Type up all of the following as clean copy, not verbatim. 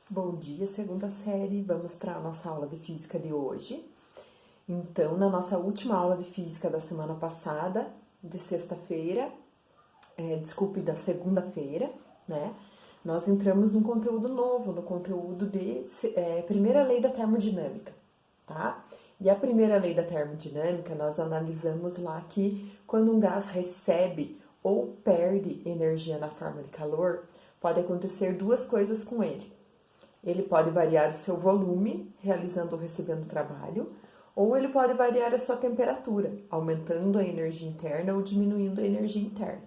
Bom dia, segunda série. Vamos para a nossa aula de física de hoje. Então, na nossa última aula de física da semana passada, de sexta-feira, da segunda-feira, né? Nós entramos num conteúdo novo, no conteúdo de primeira lei da termodinâmica, tá? E a primeira lei da termodinâmica, nós analisamos lá que quando um gás recebe ou perde energia na forma de calor, pode acontecer duas coisas com ele. Ele pode variar o seu volume, realizando ou recebendo trabalho, ou ele pode variar a sua temperatura, aumentando a energia interna ou diminuindo a energia interna,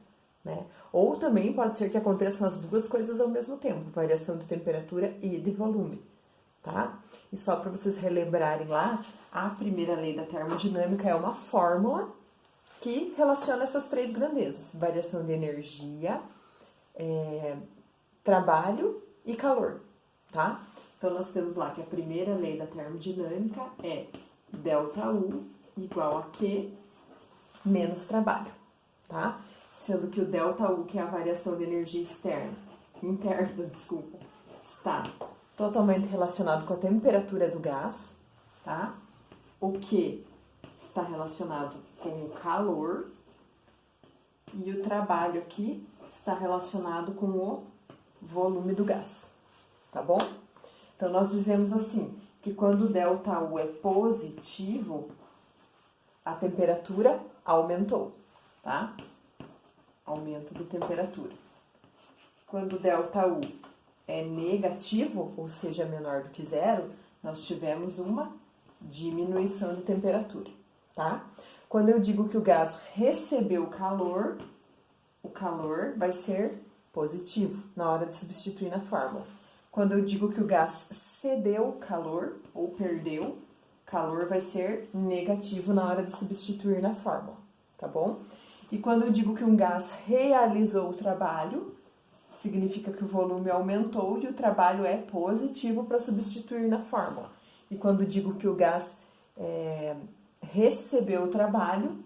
né? Ou também pode ser que aconteçam as duas coisas ao mesmo tempo, variação de temperatura e de volume, tá? E só para vocês relembrarem lá, a primeira lei da termodinâmica é uma fórmula que relaciona essas três grandezas: variação de energia, trabalho e calor, tá? Então, nós temos lá que a primeira lei da termodinâmica é ΔU igual a Q menos trabalho, tá? Sendo que o ΔU, que é a variação de energia interna, está totalmente relacionado com a temperatura do gás, tá? O Q está relacionado com o calor e o trabalho aqui está relacionado com o volume do gás, tá bom? Então, nós dizemos assim, que quando o ΔU é positivo, a temperatura aumentou, tá? Aumento de temperatura. Quando o ΔU é negativo, ou seja, menor do que zero, nós tivemos uma diminuição de temperatura, tá? Quando eu digo que o gás recebeu calor, o calor vai ser positivo na hora de substituir na fórmula. Quando eu digo que o gás cedeu calor ou perdeu, calor vai ser negativo na hora de substituir na fórmula, tá bom? E quando eu digo que um gás realizou o trabalho, significa que o volume aumentou e o trabalho é positivo para substituir na fórmula. E quando eu digo que o gás recebeu o trabalho,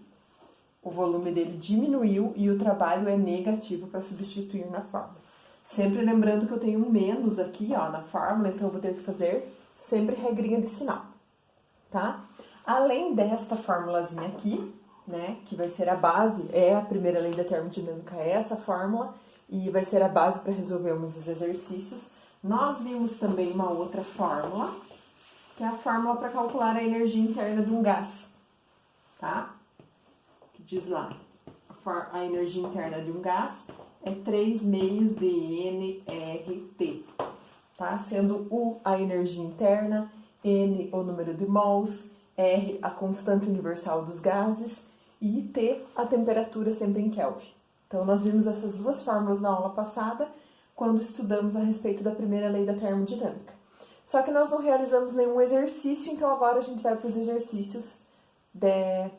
o volume dele diminuiu e o trabalho é negativo para substituir na fórmula. Sempre lembrando que eu tenho um menos aqui, ó, na fórmula, então eu vou ter que fazer sempre regrinha de sinal, tá? Além desta formulazinha aqui, né, que vai ser a base, é a primeira lei da termodinâmica, é essa fórmula, e vai ser a base para resolvermos os exercícios, nós vimos também uma outra fórmula, que é a fórmula para calcular a energia interna de um gás, tá? Que diz lá, a energia interna de um gás é 3 meios de nRT, tá? Sendo U a energia interna, N o número de mols, R a constante universal dos gases e T a temperatura sempre em Kelvin. Então, nós vimos essas duas fórmulas na aula passada, quando estudamos a respeito da primeira lei da termodinâmica. Só que nós não realizamos nenhum exercício, então agora a gente vai para os exercícios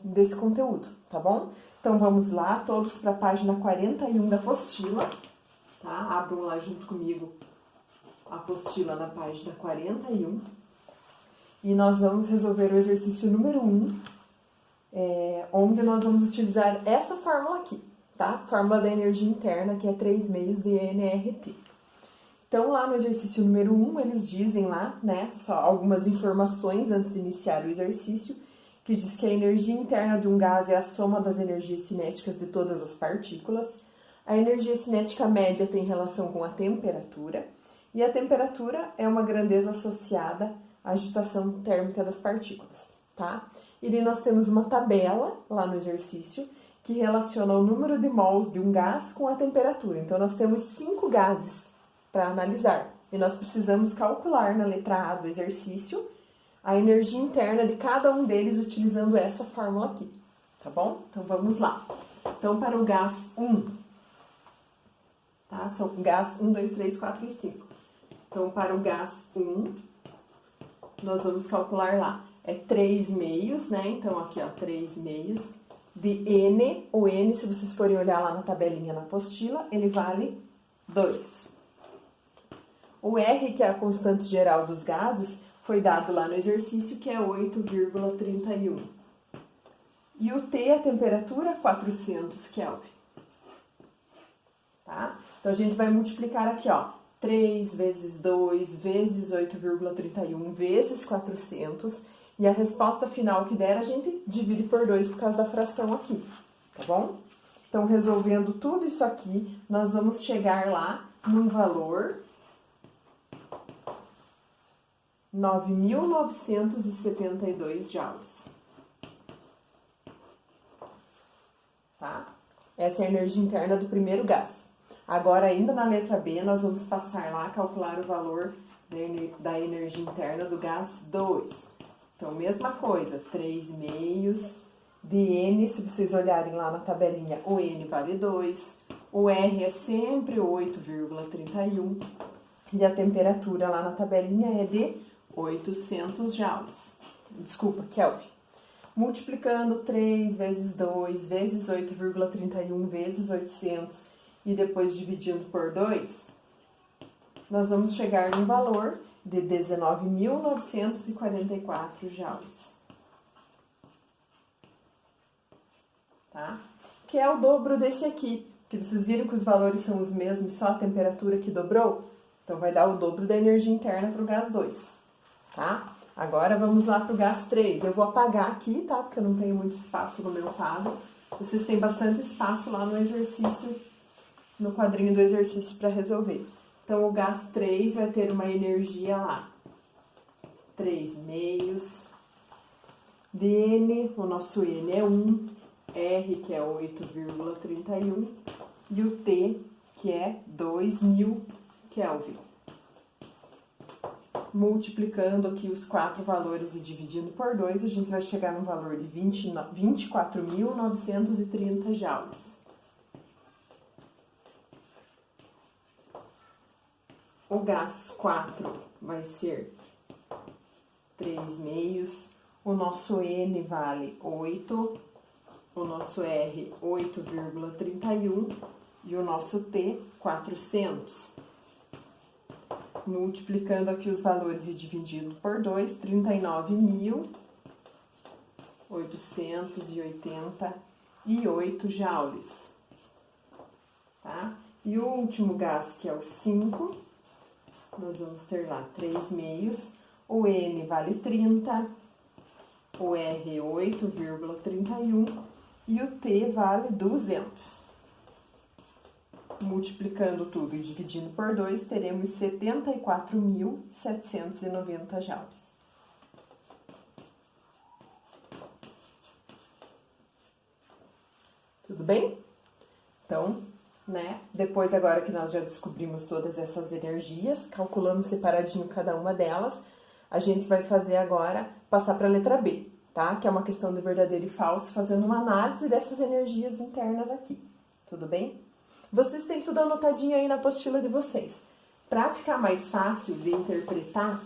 desse conteúdo, tá bom? Então, vamos lá, todos para a página 41 da apostila, tá? Abram lá junto comigo a apostila na página 41. E nós vamos resolver o exercício número 1, onde nós vamos utilizar essa fórmula aqui, tá? Fórmula da energia interna, que é 3 meios de nRT. Então, lá no exercício número 1, eles dizem lá, né, só algumas informações antes de iniciar o exercício, que diz que a energia interna de um gás é a soma das energias cinéticas de todas as partículas. A energia cinética média tem relação com a temperatura, e a temperatura é uma grandeza associada à agitação térmica das partículas, tá? E daí nós temos uma tabela lá no exercício que relaciona o número de mols de um gás com a temperatura. Então, nós temos 5 gases para analisar, e nós precisamos calcular na letra A do exercício a energia interna de cada um deles utilizando essa fórmula aqui, tá bom? Então, vamos lá. Então, para o gás 1, tá? São gás 1, 2, 3, 4 e 5. Então, para o gás 1, nós vamos calcular lá. É 3 meios, né? Então, aqui, ó, 3 meios de N. O N, se vocês forem olhar lá na tabelinha na apostila, ele vale 2. O R, que é a constante geral dos gases, foi dado lá no exercício, que é 8,31. E o T, a temperatura, 400 Kelvin. Tá? Então, a gente vai multiplicar aqui, ó. 3 vezes 2 vezes 8,31 vezes 400. E a resposta final que der, a gente divide por 2 por causa da fração aqui, tá bom? Então, resolvendo tudo isso aqui, nós vamos chegar lá num valor 9.972 joules. Tá? Essa é a energia interna do primeiro gás. Agora, ainda na letra B, nós vamos passar lá, calcular o valor da energia interna do gás 2. Então, mesma coisa, 3,5 de N, se vocês olharem lá na tabelinha, o N vale 2, o R é sempre 8,31 e a temperatura lá na tabelinha é de 800 joules. Desculpa, Kelvin. Multiplicando 3 vezes 2 vezes 8,31 vezes 800 e depois dividindo por 2, nós vamos chegar num valor de 19.944 joules. Tá? Que é o dobro desse aqui, que vocês viram que os valores são os mesmos, só a temperatura que dobrou? Então, vai dar o dobro da energia interna para o gás 2, tá? Agora, vamos lá para o gás 3. Eu vou apagar aqui, tá? Porque eu não tenho muito espaço no meu quadro. Vocês têm bastante espaço lá no exercício, no quadrinho do exercício para resolver. Então, o gás 3 vai ter uma energia lá, 3,5 de N, o nosso N é 1, R, que é 8,31, e o T, que é 2.000 Kelvin. Multiplicando aqui os 4 valores e dividindo por 2, a gente vai chegar num valor de 24.930 joules. O gás 4 vai ser 3,5, o nosso N vale 8, o nosso R 8,31 e o nosso T 400. Multiplicando aqui os valores e dividindo por 2, 39.888 joules. Tá? E o último gás, que é o 5, nós vamos ter lá 3,5, o N vale 30, o R 8,31 e o T vale 200. Multiplicando tudo e dividindo por 2, teremos 74.790 joules. Tudo bem? Então, né, depois agora que nós já descobrimos todas essas energias, calculamos separadinho cada uma delas, a gente vai fazer agora, passar para a letra B, tá? Que é uma questão de verdadeiro e falso, fazendo uma análise dessas energias internas aqui. Tudo bem? Vocês têm tudo anotadinho aí na apostila de vocês. Para ficar mais fácil de interpretar,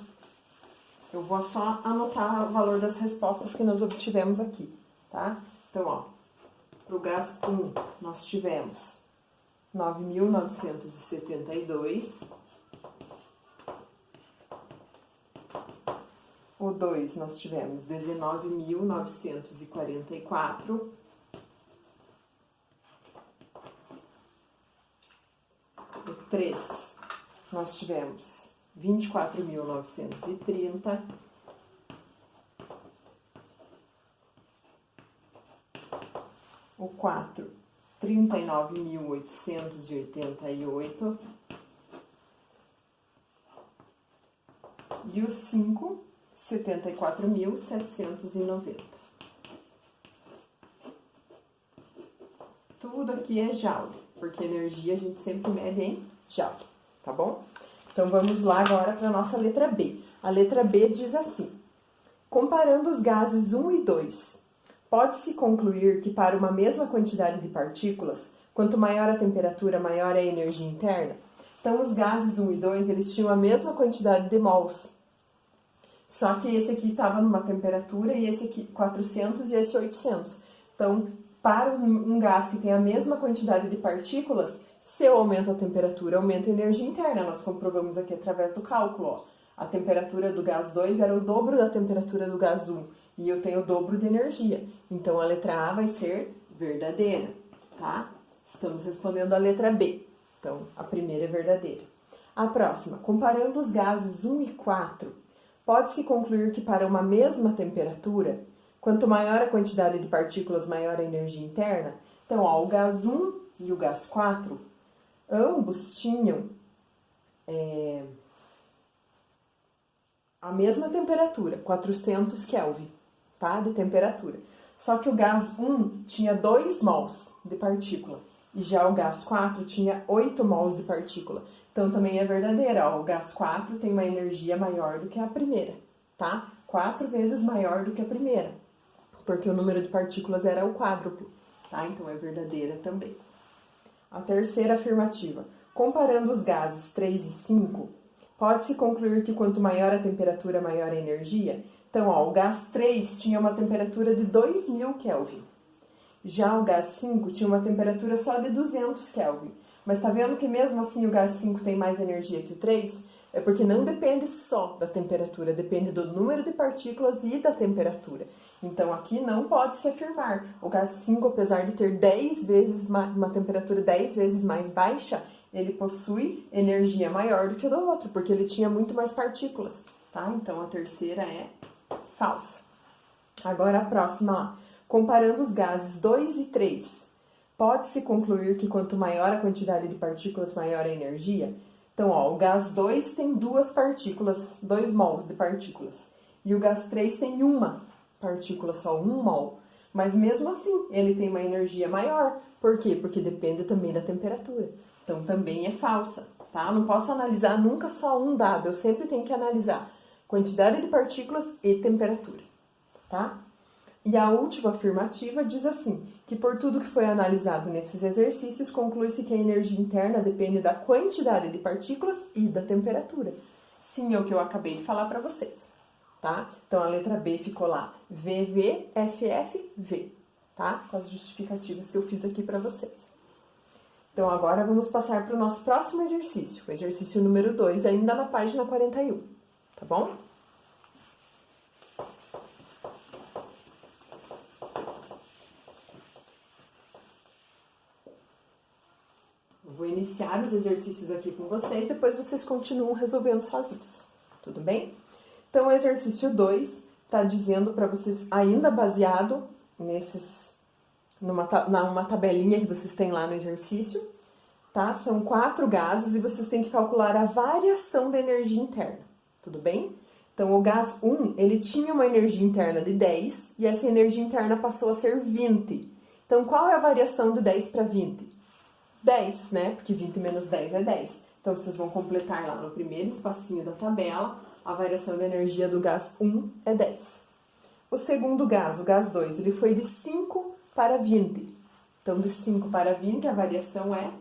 eu vou só anotar o valor das respostas que nós obtivemos aqui, tá? Então, ó, para o gás 1, nós tivemos 9.972. O 2, nós tivemos 19.944. O 3, nós tivemos 24.930. O 4, 39.888. E o 5, 74.790. Tudo aqui é joule, porque energia a gente sempre mede em joule, tá bom? Então, vamos lá agora para a nossa letra B. A letra B diz assim: comparando os gases 1 e 2, pode-se concluir que para uma mesma quantidade de partículas, quanto maior a temperatura, maior é a energia interna? Então, os gases 1 e 2, eles tinham a mesma quantidade de mols. Só que esse aqui estava numa temperatura e esse aqui 400 e esse 800. Então, para um gás que tem a mesma quantidade de partículas, se eu aumento a temperatura, aumenta a energia interna. Nós comprovamos aqui através do cálculo, ó. A temperatura do gás 2 era o dobro da temperatura do gás 1 e eu tenho o dobro de energia. Então, a letra A vai ser verdadeira, tá? Estamos respondendo a letra B. Então, a primeira é verdadeira. A próxima, comparando os gases 1 e 4, pode-se concluir que para uma mesma temperatura, quanto maior a quantidade de partículas, maior a energia interna. Então, ó, o gás 1 e o gás 4, ambos tinham a mesma temperatura, 400 Kelvin, tá? De temperatura. Só que o gás 1 tinha 2 mols de partícula e já o gás 4 tinha 8 mols de partícula. Então, também é verdadeira, ó, o gás 4 tem uma energia maior do que a primeira, tá? 4 vezes maior do que a primeira, porque o número de partículas era o quádruplo, tá? Então, é verdadeira também. A terceira afirmativa. Comparando os gases 3 e 5, pode-se concluir que quanto maior a temperatura, maior a energia. Então, ó, o gás 3 tinha uma temperatura de 2000 Kelvin. Já o gás 5 tinha uma temperatura só de 200 Kelvin. Mas tá vendo que mesmo assim o gás 5 tem mais energia que o 3? É porque não depende só da temperatura, depende do número de partículas e da temperatura. Então, aqui não pode se afirmar. O gás 5, apesar de ter 10 vezes uma temperatura 10 vezes mais baixa, ele possui energia maior do que o do outro, porque ele tinha muito mais partículas, tá? Então, a terceira é falsa. Agora, a próxima, ó. Comparando os gases 2 e 3, pode-se concluir que quanto maior a quantidade de partículas, maior a energia? Então, ó, o gás 2 tem 2 partículas, 2 mols de partículas. E o gás 3 tem uma partícula só, 1 mol. Mas mesmo assim, ele tem uma energia maior. Por quê? Porque depende também da temperatura. Então, também é falsa, tá? Não posso analisar nunca só um dado. Eu sempre tenho que analisar quantidade de partículas e temperatura, tá? E a última afirmativa diz assim, que por tudo que foi analisado nesses exercícios, conclui-se que a energia interna depende da quantidade de partículas e da temperatura. Sim, é o que eu acabei de falar para vocês, tá? Então, a letra B ficou lá, VV, FF, V, tá? Com as justificativas que eu fiz aqui para vocês. Então, agora vamos passar para o nosso próximo exercício, o exercício número 2, ainda na página 41, tá bom? Vou iniciar os exercícios aqui com vocês, depois vocês continuam resolvendo sozinhos, tudo bem? Então, o exercício 2 está dizendo para vocês, ainda baseado numa tabelinha que vocês têm lá no exercício, tá? São 4 gases e vocês têm que calcular a variação da energia interna, tudo bem? Então, o gás 1, ele tinha uma energia interna de 10 e essa energia interna passou a ser 20. Então, qual é a variação de 10 para 20? 10, né? Porque 20 menos 10 é 10. Então, vocês vão completar lá no primeiro espacinho da tabela, a variação da energia do gás 1 é 10. O segundo gás, o gás 2, ele foi de 5 para 20. Então, de 5 para 20, a variação é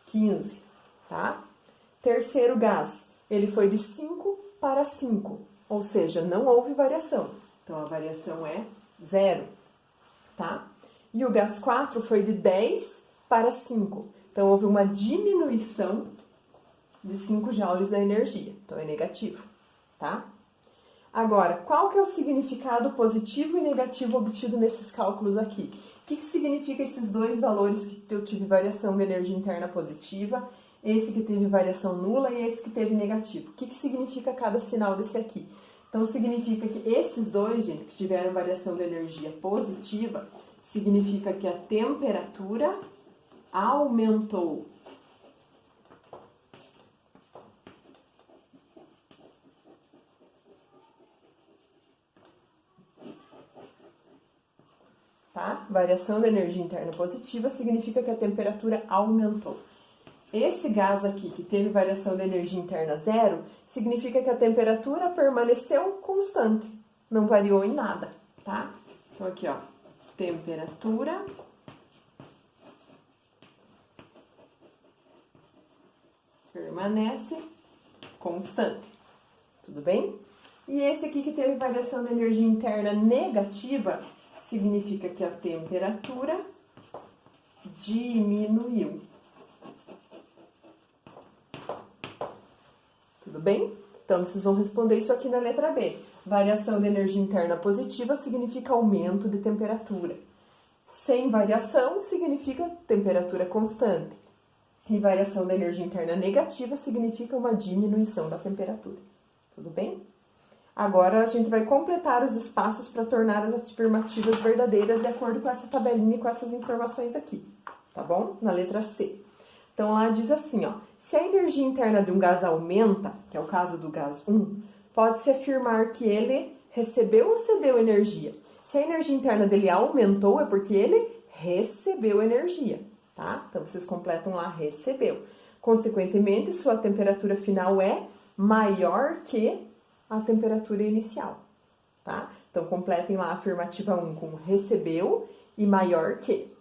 15, tá? Terceiro gás, ele foi de 5 para 5, ou seja, não houve variação. Então, a variação é 0, tá? E o gás 4 foi de 10 para 5. Então, houve uma diminuição de 5 joules da energia. Então, é negativo, tá? Agora, qual que é o significado positivo e negativo obtido nesses cálculos aqui? O que significa esses dois valores que eu tive variação de energia interna positiva, esse que teve variação nula e esse que teve negativo? O que significa cada sinal desse aqui? Então, significa que esses dois, gente, que tiveram variação de energia positiva, significa que a temperatura aumentou. Tá? Variação da energia interna positiva significa que a temperatura aumentou. Esse gás aqui, que teve variação da energia interna 0, significa que a temperatura permaneceu constante, não variou em nada, tá? Então, aqui, ó, temperatura permanece constante, tudo bem? E esse aqui que teve variação da energia interna negativa, significa que a temperatura diminuiu. Tudo bem? Então, vocês vão responder isso aqui na letra B. Variação de energia interna positiva significa aumento de temperatura. Sem variação significa temperatura constante. E variação da energia interna negativa significa uma diminuição da temperatura. Tudo bem? Agora a gente vai completar os espaços para tornar as afirmativas verdadeiras de acordo com essa tabelinha e com essas informações aqui. Tá bom? Na letra C. Então lá diz assim, ó. Se a energia interna de um gás aumenta, que é o caso do gás 1, pode-se afirmar que ele recebeu ou cedeu energia. Se a energia interna dele aumentou, é porque ele recebeu energia, tá? Então, vocês completam lá, recebeu. Consequentemente, sua temperatura final é maior que a temperatura inicial, tá? Então, completem lá a afirmativa 1 com recebeu e maior que.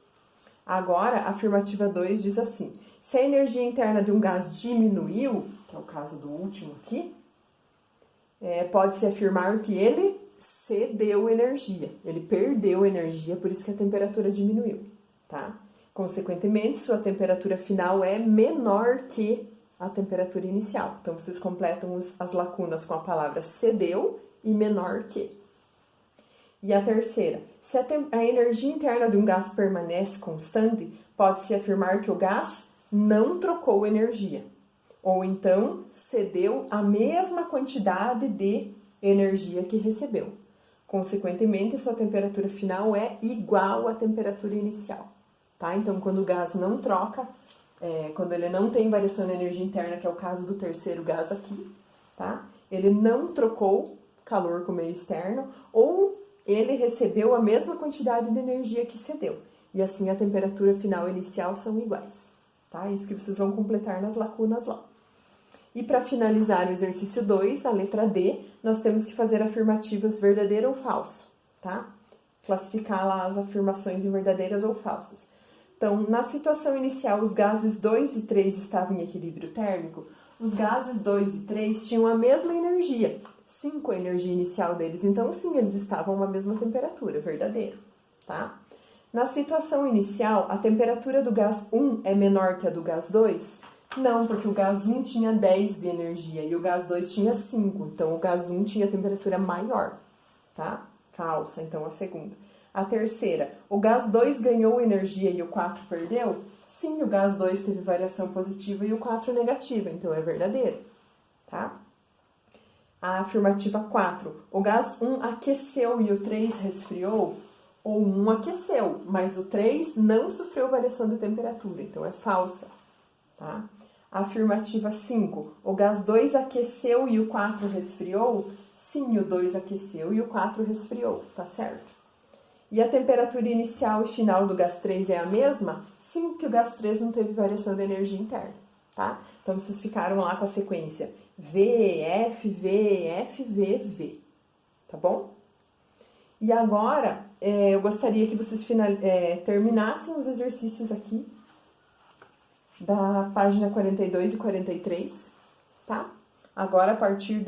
Agora, a afirmativa 2 diz assim, se a energia interna de um gás diminuiu, que é o caso do último aqui, pode-se afirmar que ele cedeu energia, ele perdeu energia, por isso que a temperatura diminuiu, tá? Consequentemente, sua temperatura final é menor que a temperatura inicial. Então, vocês completam as lacunas com a palavra cedeu e menor que. E a terceira, se a energia interna de um gás permanece constante, pode-se afirmar que o gás não trocou energia, ou então cedeu a mesma quantidade de energia que recebeu. Consequentemente, sua temperatura final é igual à temperatura inicial, tá? Então, quando o gás não troca, quando ele não tem variação de energia interna, que é o caso do terceiro gás aqui, tá? Ele não trocou calor com o meio externo, ou ele recebeu a mesma quantidade de energia que cedeu. E assim, a temperatura final e inicial são iguais, tá? Isso que vocês vão completar nas lacunas lá. E para finalizar o exercício 2, a letra D, nós temos que fazer afirmativas verdadeiro ou falso, tá? Classificar lá as afirmações em verdadeiras ou falsas. Então, na situação inicial, os gases 2 e 3 estavam em equilíbrio térmico. Os gases 2 e 3 tinham a mesma energia, 5 a energia inicial deles. Então, sim, eles estavam à mesma temperatura, verdadeiro, tá? Na situação inicial, a temperatura do gás 1 é menor que a do gás 2? Não, porque o gás 1 tinha 10 de energia e o gás 2 tinha 5. Então, o gás 1 tinha temperatura maior, tá? Falsa, então, a segunda. A terceira, o gás 2 ganhou energia e o 4 perdeu? Sim, o gás 2 teve variação positiva e o 4 negativa, então é verdadeiro, tá? A afirmativa 4, o gás 1 aqueceu e o 3 resfriou? O 1 aqueceu, mas o 3 não sofreu variação de temperatura, então é falsa, tá? A afirmativa 5, o gás 2 aqueceu e o 4 resfriou? Sim, o 2 aqueceu e o 4 resfriou, tá certo? E a temperatura inicial e final do gás 3 é a mesma? Sim, porque o gás 3 não teve variação de energia interna, tá? Então, vocês ficaram lá com a sequência V, F, V, F, V, V, tá bom? E agora, eu gostaria que vocês terminassem os exercícios aqui da página 42 e 43, tá? Agora, a partir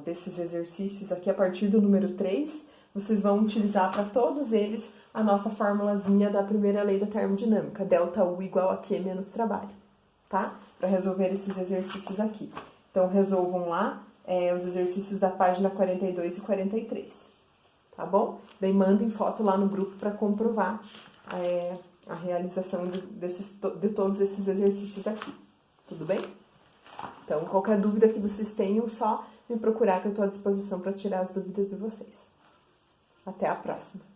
desses exercícios aqui, a partir do número 3, vocês vão utilizar para todos eles a nossa formulazinha da primeira lei da termodinâmica, ΔU igual a Q menos trabalho, tá? Para resolver esses exercícios aqui. Então, resolvam lá os exercícios da página 42 e 43, tá bom? Daí mandem foto lá no grupo para comprovar a realização de todos esses exercícios aqui, tudo bem? Então, qualquer dúvida que vocês tenham, só me procurar que eu estou à disposição para tirar as dúvidas de vocês. Até a próxima!